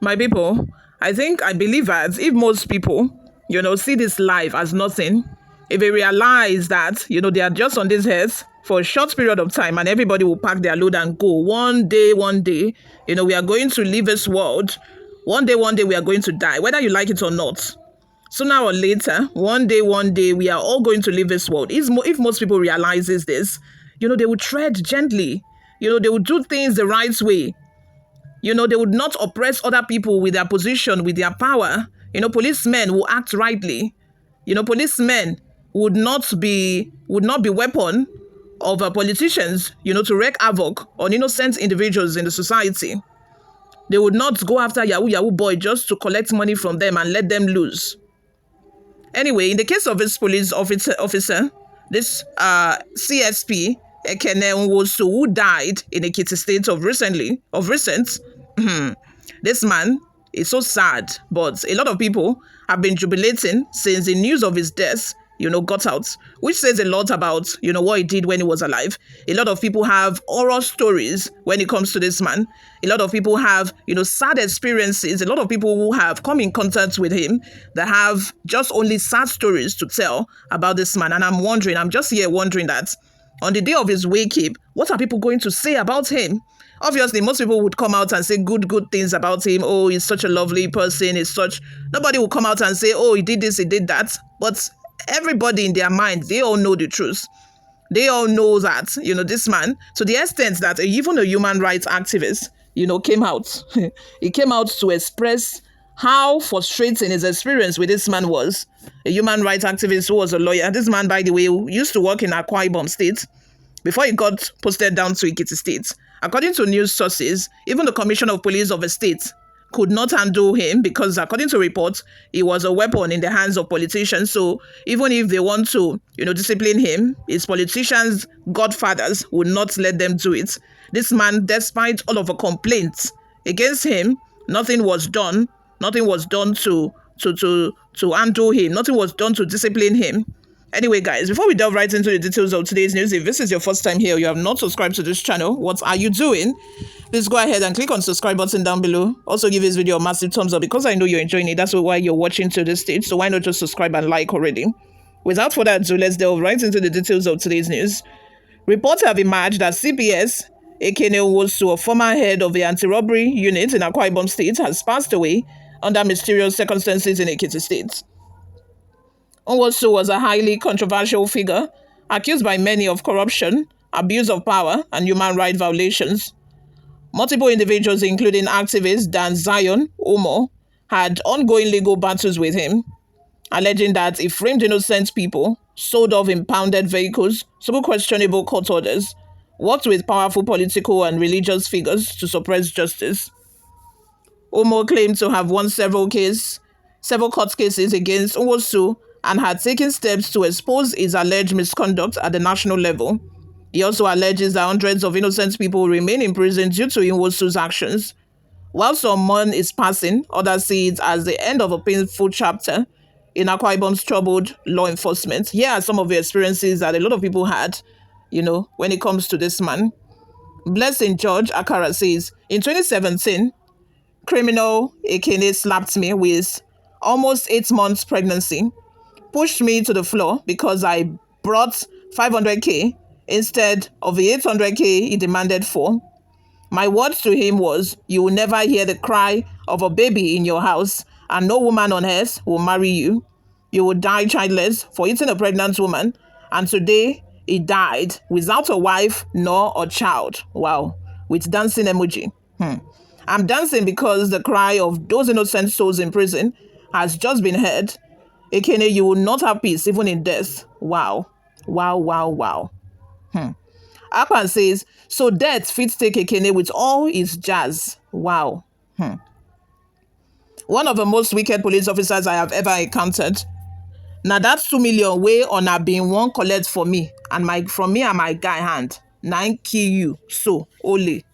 My people, I believe that if most people, see this life as nothing, if they realize that, they are just on this earth for a short period of time and everybody will pack their load and go. One day, we are going to leave this world. One day, we are going to die, whether you like it or not. Sooner or later, one day, we are all going to leave this world. If most people realizes this, they will tread gently. They will do things the right way. They would not oppress other people with their position, with their power. Policemen will act rightly. Policemen would not be weapon of politicians, to wreak havoc on innocent individuals in the society. They would not go after Yahoo boy just to collect money from them and let them loose. Anyway, in the case of this police officer, this Csp Ekene Nwosu, who died in Ekiti State of recent, this man is so sad, but a lot of people have been jubilating since the news of his death, got out, which says a lot about, what he did when he was alive. A lot of people have horror stories when it comes to this man. A lot of people have, sad experiences. A lot of people who have come in contact with him that have just only sad stories to tell about this man. And I'm just here wondering that on the day of his wake-up, what are people going to say about him? Obviously, most people would come out and say good things about him. Oh, he's such a lovely person. Nobody will come out and say, oh, he did this, he did that. But everybody in their mind, they all know the truth. They all know that, this man, to the extent that even a human rights activist, came out. He came out to express how frustrating his experience with this man was. A human rights activist who was a lawyer. This man, by the way, used to work in Akwa Ibom State before he got posted down to Ekiti State. According to news sources, even the Commissioner of Police of the state could not handle him because, according to reports, he was a weapon in the hands of politicians. So even if they want to, discipline him, his politicians' godfathers would not let them do it. This man, despite all of the complaints against him, nothing was done. Nothing was done to handle him. Nothing was done to discipline him. Anyway, guys, before we delve right into the details of today's news, if this is your first time here, you have not subscribed to this channel, what are you doing? Please go ahead and click on the subscribe button down below. Also, give this video a massive thumbs up because I know you're enjoying it. That's why you're watching to this stage. So why not just subscribe and like already? Without further ado, let's delve right into the details of today's news. Reports have emerged that CPS Ekene Nwosu, a former head of the anti-robbery unit in Akwa Ibom State, has passed away under mysterious circumstances in Ekiti State. Nwosu was a highly controversial figure, accused by many of corruption, abuse of power, and human rights violations. Multiple individuals, including activist Dan Zion Umo, had ongoing legal battles with him, alleging that he framed innocent people, sold off impounded vehicles, super questionable court orders, worked with powerful political and religious figures to suppress justice. Umo claimed to have won several court cases against Nwosu and had taken steps to expose his alleged misconduct at the national level. He also alleges that hundreds of innocent people remain in prison due to Nwosu's actions. While some mourn his passing, others see it as the end of a painful chapter in Akwa Ibom's troubled law enforcement. Here are some of the experiences that a lot of people had, when it comes to this man. Blessing George Akara says, in 2017, criminal Ekene slapped me with almost 8 months pregnancy, pushed me to the floor because I brought 500k instead of the 800k he demanded for. My words to him was, you will never hear the cry of a baby in your house and no woman on earth will marry you. You will die childless for eating a pregnant woman. And today, he died without a wife nor a child. Wow. With dancing emoji. I'm dancing because the cry of those innocent souls in prison has just been heard. Ekene, you will not have peace even in death. Wow. Wow. Akpan says, so death fits take Ekene with all his jazz. Wow. One of the most wicked police officers I have ever encountered. Now that's 2 million way on a being one collect for me and from me and my guy hand. 9 kill you. So only.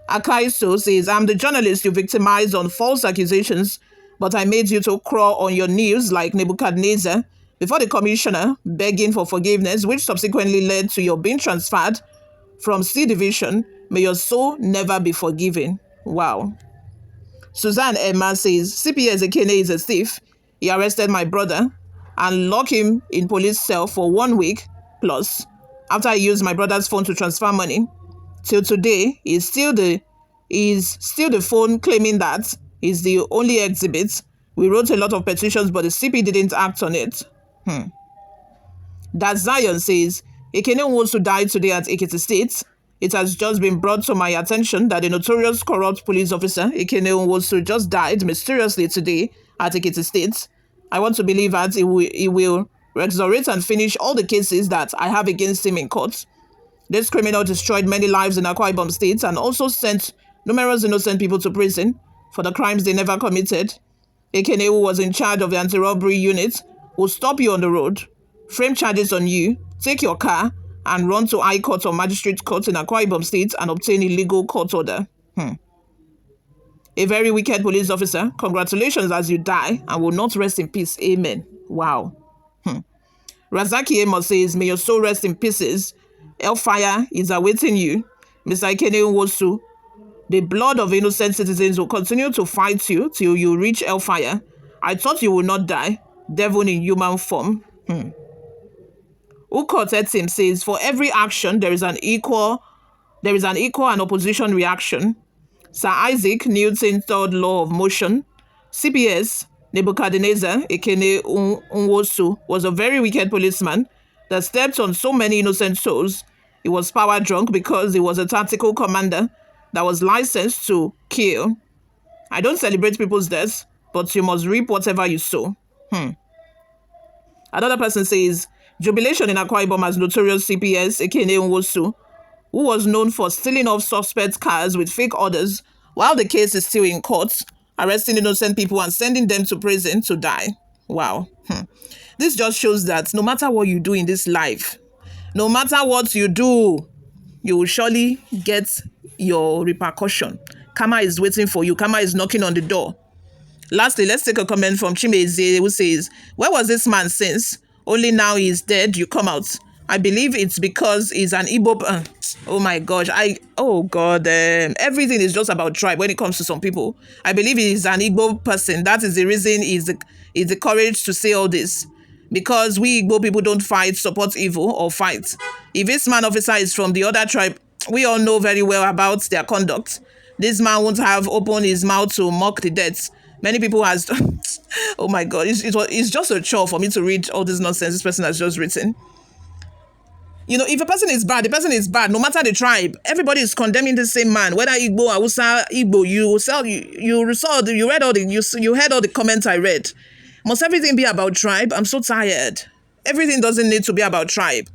Akaiso says, I'm the journalist you victimized on false accusations, but I made you to crawl on your knees like Nebuchadnezzar before the commissioner, begging for forgiveness, which subsequently led to your being transferred from C Division. May your soul never be forgiven. Wow. Suzanne Emma says, CP Ekene is a thief. He arrested my brother and locked him in police cell for 1 week plus after he used my brother's phone to transfer money. Till today, he's still the phone claiming that is the only exhibit. We wrote a lot of petitions, but the CP didn't act on it. That Zion says, Ekene Nwosu died today at Ekiti State. It has just been brought to my attention that the notorious corrupt police officer Ekene Nwosu just died mysteriously today at Ekiti State. I want to believe that he will resurrect and finish all the cases that I have against him in court. This criminal destroyed many lives in Akwa Ibom State and also sent numerous innocent people to prison for the crimes they never committed. Ekene, who was in charge of the anti-robbery unit, will stop you on the road, frame charges on you, take your car, and run to High Court or Magistrate Court in Akwa Ibom State and obtain a legal court order. A very wicked police officer. Congratulations as you die and will not rest in peace. Amen. Wow. Razaki Amos says, may your soul rest in pieces. Hellfire is awaiting you. Mr. Ekene Nwosu, the blood of innocent citizens will continue to fight you till you reach hellfire. I thought you would not die. Devil in human form. Ukot Etim says, for every action, there is an equal and opposition reaction. Sir Isaac Newton's third law of motion. CPS Nebuchadnezzar Ekene Nwosu was a very wicked policeman that stepped on so many innocent souls. He was power drunk because he was a tactical commander that was licensed to kill. I don't celebrate people's deaths, but you must reap whatever you sow. Another person says, jubilation in Akwa Ibom as notorious CPS Ekene Nwosu, who was known for stealing off suspect cars with fake orders while the case is still in court, arresting innocent people and sending them to prison to die. Wow. This just shows that no matter what you do in this life, no matter what you do, you will surely get your repercussion. Karma is waiting for you. Karma is knocking on the door. Lastly, let's take a comment from Chimeze, who says, where was this man since? Only now he is dead, you come out. I believe it's because he's an Igbo. Oh my gosh. Everything is just about tribe when it comes to some people. I believe he's an Igbo person. That is the reason he's the courage to say all this. Because we Igbo people don't fight, support evil, or fight. If this man officer is from the other tribe, we all know very well about their conduct. This man won't have opened his mouth to mock the dead. Many people has... Oh my God. It's just a chore for me to read all this nonsense this person has just written. You know, if a person is bad, the person is bad, no matter the tribe. Everybody is condemning the same man. Whether Igbo, Hausa, Igbo, you heard all the comments I read. Must everything be about tribe? I'm so tired. Everything doesn't need to be about tribe.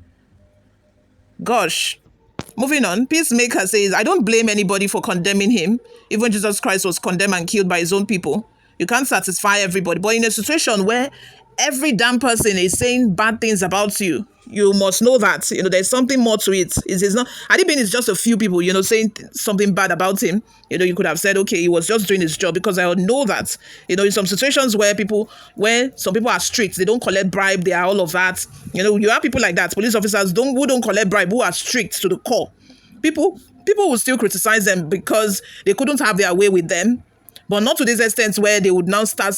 Gosh. Moving on, Peacemaker says, I don't blame anybody for condemning him. Even Jesus Christ was condemned and killed by his own people. You can't satisfy everybody. But in a situation where every damn person is saying bad things about you, you must know that, there's something more to it. It's not, had it been it's just a few people, saying something bad about him, you could have said, okay, he was just doing his job, because I know that, in some situations where some people are strict, they don't collect bribe, they are all of that. You have people like that, police officers who don't collect bribe, who are strict to the core. People will still criticize them because they couldn't have their way with them, but not to this extent where they would now start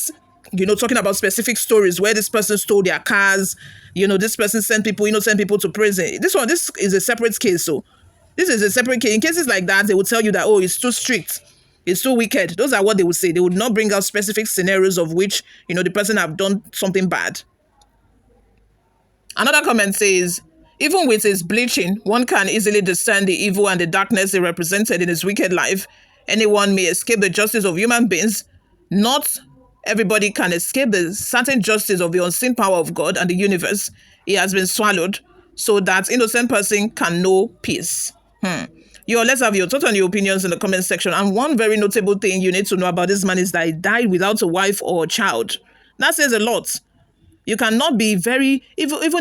talking about specific stories where this person stole their cars, this person sent innocent people to prison. This is a separate case. So this is a separate case. In cases like that, they will tell you that, oh, it's too strict, it's too wicked. Those are what they would say. They would not bring out specific scenarios of which, the person have done something bad. Another comment says, even with his bleaching, one can easily discern the evil and the darkness he represented in his wicked life. Anyone may escape the justice of human beings. Not everybody can escape the certain justice of the unseen power of God and the universe. He has been swallowed so that innocent person can know peace. Let's have your thoughts and your opinions in the comment section. And one very notable thing you need to know about this man is that he died without a wife or a child. That says a lot. You cannot be even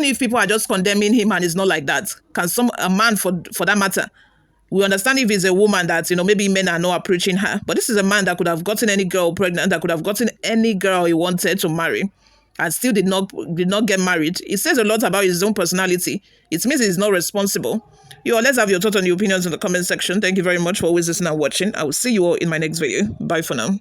if people are just condemning him and it's not like that. A man for that matter? We understand if it's a woman that, maybe men are not approaching her. But this is a man that could have gotten any girl pregnant, that could have gotten any girl he wanted to marry, and still did not get married. It says a lot about his own personality. It means he's not responsible. Let's have your thoughts and your opinions in the comment section. Thank you very much for always listening and watching. I will see you all in my next video. Bye for now.